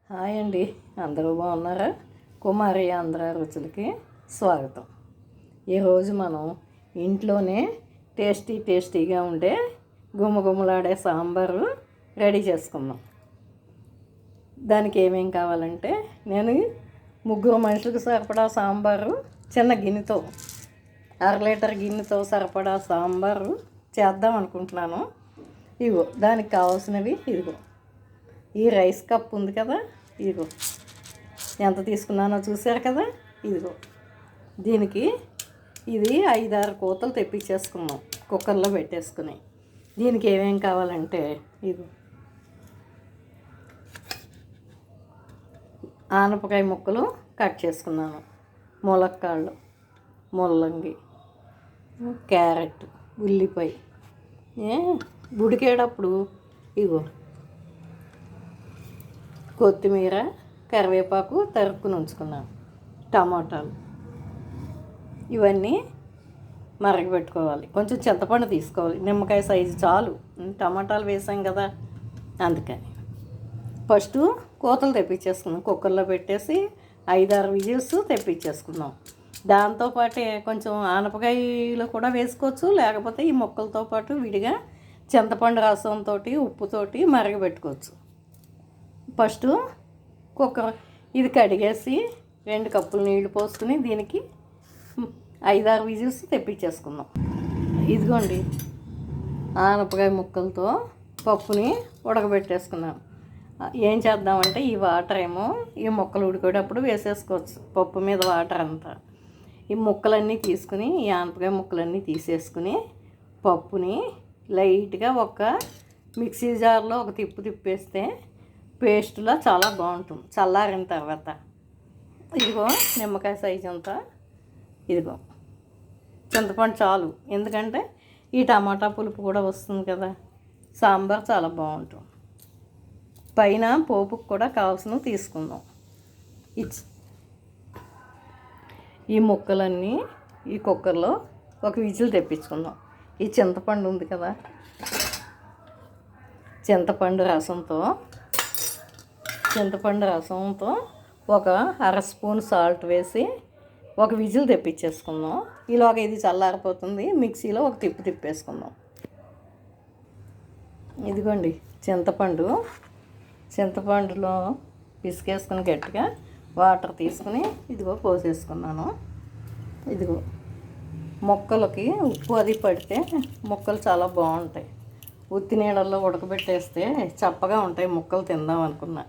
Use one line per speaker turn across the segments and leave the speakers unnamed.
Hi అండి, అందరూ బాగున్నారా? కుమారి ఆంధ్ర రుచులకి స్వాగతం. ఈరోజు మనం ఇంట్లోనే టేస్టీగా ఉండే గుమగుమలాడే సాంబారు రెడీ చేసుకుందాం. దానికి ఏమేం కావాలంటే, నేను 3 మనుషులకు సరిపడా సాంబారు చిన్న గిన్నెతో 1/2 లీటర్ గిన్నెతో సరిపడా సాంబారు చేద్దాం అనుకుంటున్నాను. ఇదిగో దానికి కావాల్సినవి ఇదిగో ఈ రైస్ కప్ ఉంది కదా, ఇదిగో ఎంత తీసుకున్నానో చూసారు కదా. ఇదిగో దీనికి ఇది 5-6 కూతలు తెప్పించేసుకున్నాం కుక్కర్లో పెట్టేసుకుని. దీనికి ఏమేం కావాలంటే ఇదిగో ఆనపకాయ ముక్కలు కట్ చేసుకున్నాను, ములక్కాళ్ళు, ముల్లంగి, క్యారెట్, ఉల్లిపాయ, ఉడికేటప్పుడు ఇగో కొత్తిమీర, కరివేపాకు తరుక్కుని ఉంచుకున్నాను, టమాటాలు, ఇవన్నీ మరగబెట్టుకోవాలి. కొంచెం చింతపండు తీసుకోవాలి, నిమ్మకాయ సైజు చాలు, టమాటాలు వేసాం కదా అందుకని. ఫస్ట్ కూతలు తెప్పించేసుకున్నాం, కుక్కర్లో పెట్టేసి 5-6 విజిల్స్ తెప్పించేసుకున్నాం. దాంతోపాటే కొంచెం ఆనపకాయలు కూడా వేసుకోవచ్చు, లేకపోతే ఈ ముక్కలతో పాటు విడిగా చింతపండు రసంతో ఉప్పుతోటి మరగబెట్టుకోవచ్చు. ఫస్ట్ కుక్కర్ ఇది కడిగేసి 2 కప్పులు నీళ్లు పోసుకుని దీనికి 5-6 విజిల్స్ తెప్పించేసుకుందాం. ఇదిగోండి ఆనపకాయ ముక్కలతో పప్పుని ఉడకబెట్టేసుకున్నాను. ఏం చేద్దామంటే ఈ వాటర్ ఏమో ఈ ముక్కలు ఉడికేటప్పుడు వేసేసుకోవచ్చు, పప్పు మీద వాటర్ అంతా. ఈ ముక్కలన్నీ తీసుకుని, ఈ ఆనపకాయ ముక్కలన్నీ తీసేసుకుని పప్పుని లైట్గా ఒక మిక్సీ జార్లో ఒక తిప్పేస్తే పేస్టులా చాలా బాగుంటుంది చల్లారిన తర్వాత. ఇదిగో నిమ్మకాయ సైజు అంతా, ఇదిగో చింతపండు చాలు, ఎందుకంటే ఈ టమాటా పులుపు కూడా వస్తుంది కదా, సాంబార్ చాలా బాగుంటుంది. పైన పోపుకు కూడా కావాల్సినవి తీసుకుందాం. ఈ ముక్కలన్నీ ఈ కుక్కర్లో ఒక విజిల్ తెప్పించుకుందాం. ఈ చింతపండు ఉంది కదా, చింతపండు రసంతో ఒక 1/2 స్పూన్ సాల్ట్ వేసి ఒక విజిల్ తెప్పించేసుకుందాం. ఇలాగ ఇది చల్లారిపోతుంది, మిక్సీలో ఒక తిప్పేసుకుందాం. ఇదిగోండి చింతపండులో పిసికేసుకుని గట్టిగా వాటర్ తీసుకుని ఇదిగో పోసేసుకున్నాను. ఇదిగో మొక్కలకి ఉప్పు అది పడితే మొక్కలు చాలా బాగుంటాయి. ఉత్తి నీళ్ళల్లో ఉడకబెట్టేస్తే చప్పగా ఉంటాయి మొక్కలు, తిందాం అనుకున్నా.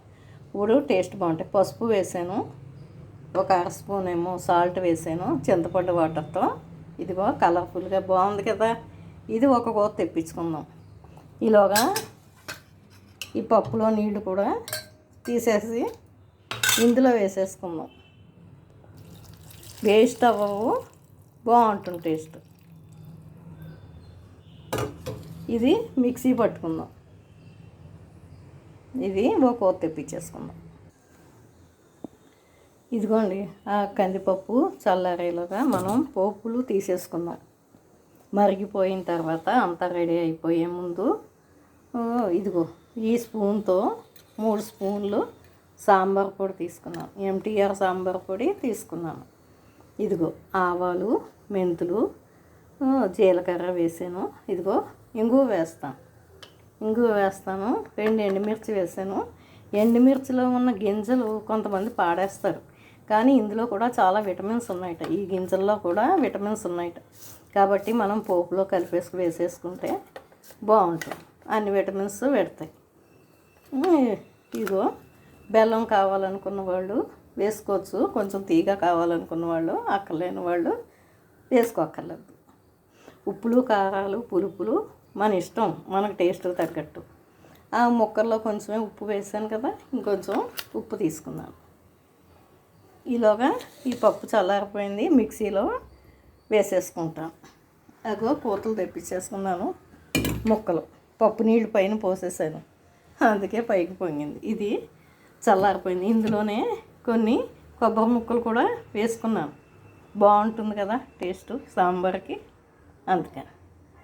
ఇప్పుడు టేస్ట్ బాగుంటాయి. పసుపు వేసాను, ఒక 1/2 స్పూన్ ఏమో సాల్ట్ వేసాను చింతపండు వాటర్తో. ఇదిగో కలర్ఫుల్గా బాగుంది కదా. ఇది ఒక కూత తెప్పించుకుందాం. ఈలోగా ఈ పప్పులో నీళ్లు కూడా తీసేసి ఇందులో వేసేసుకుందాం. వేస్ట్ అవ్వవు, బాగుంటుంది టేస్ట్. ఇది మిక్సీ పట్టుకుందాం. ఇది ఒక కూత తెప్పించేసుకుందాం. ఇదిగోండి ఆ కందిపప్పు చల్లారేలాగా మనం పోపులు తీసేసుకుందాం. మరిగిపోయిన తర్వాత అంతా రెడీ అయిపోయే ముందు ఇదిగో ఈ స్పూన్తో 3 స్పూన్లు సాంబార్ పొడి తీసుకున్నాను, ఎంటీఆర్ సాంబార్ పొడి తీసుకున్నాను. ఇదిగో ఆవాలు, మెంతులు, జీలకర్ర వేసాను. ఇదిగో ఇంగువ వేస్తాను, 2 ఎండుమిర్చి వేసాను. ఎండుమిర్చిలో ఉన్న గింజలు కొంతమంది పాడేస్తారు, కానీ ఇందులో కూడా చాలా విటమిన్స్ ఉన్నాయట, ఈ గింజల్లో కూడా విటమిన్స్ ఉన్నాయట. కాబట్టి మనం పోపులో వేసేసుకుంటే బాగుంటుంది, అన్ని విటమిన్స్ పెడతాయి. ఇదిగో బెల్లం కావాలనుకున్న వాళ్ళు వేసుకోవచ్చు, కొంచెం తీగ కావాలనుకున్న వాళ్ళు, అక్కర్లేని వాళ్ళు వేసుకోక్కర్లేదు. ఉప్పులు, కారాలు, పులుపులు మన ఇష్టం, మనకు టేస్ట్ తగ్గట్టు. ఆ ముక్కల్లో కొంచెమే ఉప్పు వేసాను కదా, ఇంకొంచెం ఉప్పు తీసుకున్నాను. ఈలోగా ఈ పప్పు చల్లారిపోయింది, మిక్సీలో వేసేసుకుంటాను. అగో కూతలు తెప్పించేసుకున్నాను. ముక్కలు పప్పు నీళ్ళు పైన పోసేసాను, అందుకే పైకి పొంగింది. ఇది చల్లారిపోయింది. ఇందులోనే కొన్ని కొబ్బరి ముక్కలు కూడా వేసుకున్నాను, బాగుంటుంది కదా టేస్ట్ సాంబార్కి, అందుకని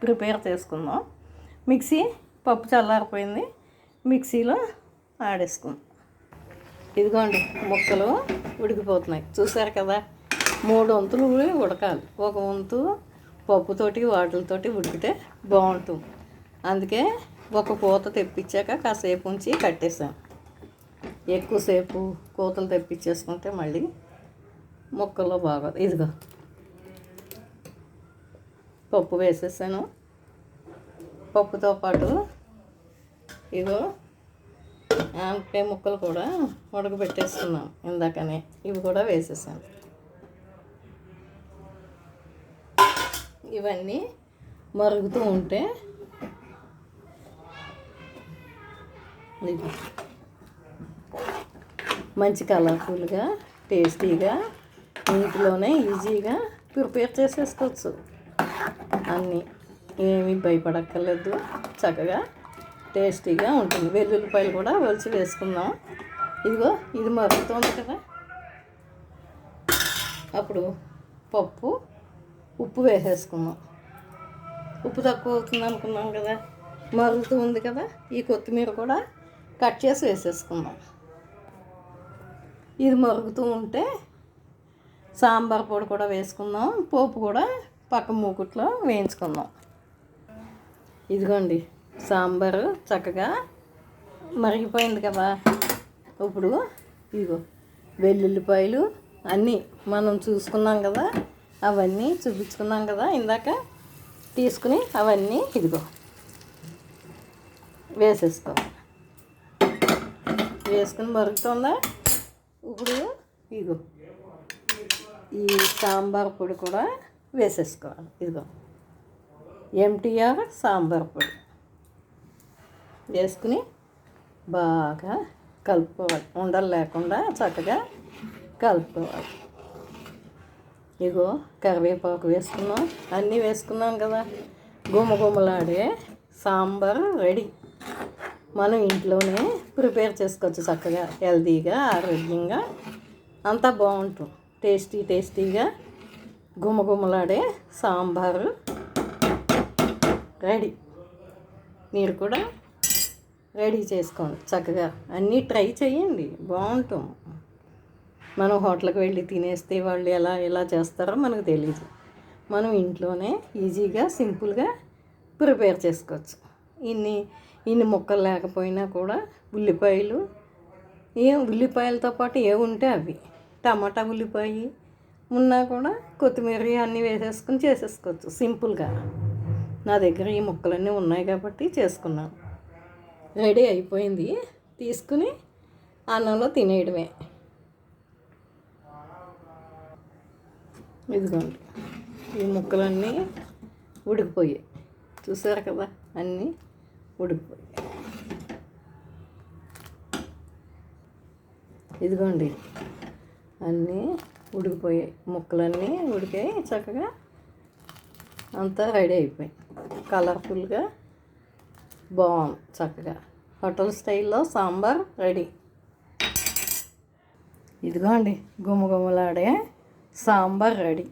ప్రిపేర్ చేసుకుందాం. పప్పు చల్లారిపోయింది, మిక్సీలో ఆడేసుకుందాం. ఇదిగోండి ముక్కలు ఉడికిపోతున్నాయి చూసారు కదా. 3 వంతులు ఉడకాలి. ఒక వంతు పప్పుతోటి వాటితోటి ఉడికితే బాగుంటుంది. అందుకే ఒక కూత తెప్పించాక కాసేపు ఉంచి కట్టేసాను. ఎక్కువసేపు కూతలు తెప్పించేసుకుంటే మళ్ళీ ముక్కల్లో బాగోదు. ఇదిగో పప్పు వేసేసాను. పప్పుతో పాటు ఇదిగో ఆనపకాయ ముక్కలు కూడా ఉడకబెట్టేసుకున్నాను ఇందాకనే. ఇవి కూడా వేసేసాను. ఇవన్నీ మరుగుతూ ఉంటే మంచి కలర్ఫుల్గా టేస్టీగా ఇంట్లోనే ఈజీగా ప్రిపేర్ చేసేసుకోవచ్చు. అన్నీ ఏమీ భయపడక్కర్లేదు. చక్కగా టేస్టీగా ఉంటుంది. వెల్లుల్లిపాయలు కూడా ఒలిచి వేసుకుందాం. ఇదిగో ఇది మరుగుతుంది కదా. అప్పుడు పప్పు ఉప్పు వేసేసుకుందాం. ఉప్పు తక్కువ అవుతుంది అనుకున్నాం కదా. మరుగుతూ ఉంది కదా. ఈ కొత్తిమీర కూడా కట్ చేసి వేసేసుకుందాం. ఇది మరుగుతూ ఉంటే సాంబార్ పొడి కూడా వేసుకుందాం. పోపు కూడా పక్క మూకుట్లో వేయించుకుందాం. ఇదిగోండి సాంబారు చక్కగా మరిగిపోయింది కదా. ఇప్పుడు ఇదిగో వెల్లుల్లిపాయలు అన్నీ మనం చూసుకున్నాం కదా, అవన్నీ చూపించుకున్నాం కదా ఇందాక. తీసుకుని అవన్నీ ఇదిగో వేసేసుకోవాలి. వేసుకుని మరుగుతుందా. ఇప్పుడు ఇదిగో ఈ సాంబార్ పొడి కూడా వేసేసుకోవాలి. ఇదిగో ఎంటీఆర్ సాంబార్ పొడి వేసుకుని బాగా కలుపుకోవాలి. ఉండలు లేకుండా చక్కగా కలుపుకోవాలి. ఇగో కరివేపాకు వేసుకున్నాం. అన్నీ వేసుకున్నాం కదా. గుమగుమలాడే సాంబార్ రెడీ. మనం ఇంట్లోనే ప్రిపేర్ చేసుకోవచ్చు చక్కగా, హెల్తీగా, ఆరోగ్యంగా. అంతా బాగుంటుంది. టేస్టీగా గుమగుమలాడే సాంబారు రెడీ. మీరు కూడా రెడీ చేసుకోండి చక్కగా. అన్నీ ట్రై చేయండి, బాగుంటుంది. మనం హోటల్కి వెళ్ళి తినేస్తే వాళ్ళు ఎలా చేస్తారో మనకు తెలియదు. మనం ఇంట్లోనే ఈజీగా సింపుల్గా ప్రిపేర్ చేసుకోవచ్చు. ఇన్ని ముక్కలు లేకపోయినా కూడా ఉల్లిపాయలు, ఉల్లిపాయలతో పాటు ఉంటే అవి, టమాటా ఉల్లిపాయ ఉన్నా కూడా కొత్తిమీర అన్నీ వేసేసుకుని చేసేసుకోవచ్చు సింపుల్గా. నా దగ్గర ఈ ముక్కలన్నీ ఉన్నాయి కాబట్టి చేసుకున్నాను. రెడీ అయిపోయింది. తీసుకుని అన్నంలో తినేయడమే. ఇదిగోండి ఈ ముక్కలన్నీ ఉడికిపోయాయి. చూసారు కదా, అన్నీ ఉడికిపోయాయి. ఇదిగోండి అన్నీ ఉడికిపోయాయి. ముక్కలన్నీ ఉడికాయి చక్కగా. అంతా రెడీ అయిపోయాయి. కలర్ఫుల్గా బాగుంది చక్కగా. హోటల్ స్టైల్లో సాంబార్ రెడీ. ఇదిగోండి గుమగుమలాడే సాంబార్ రెడీ.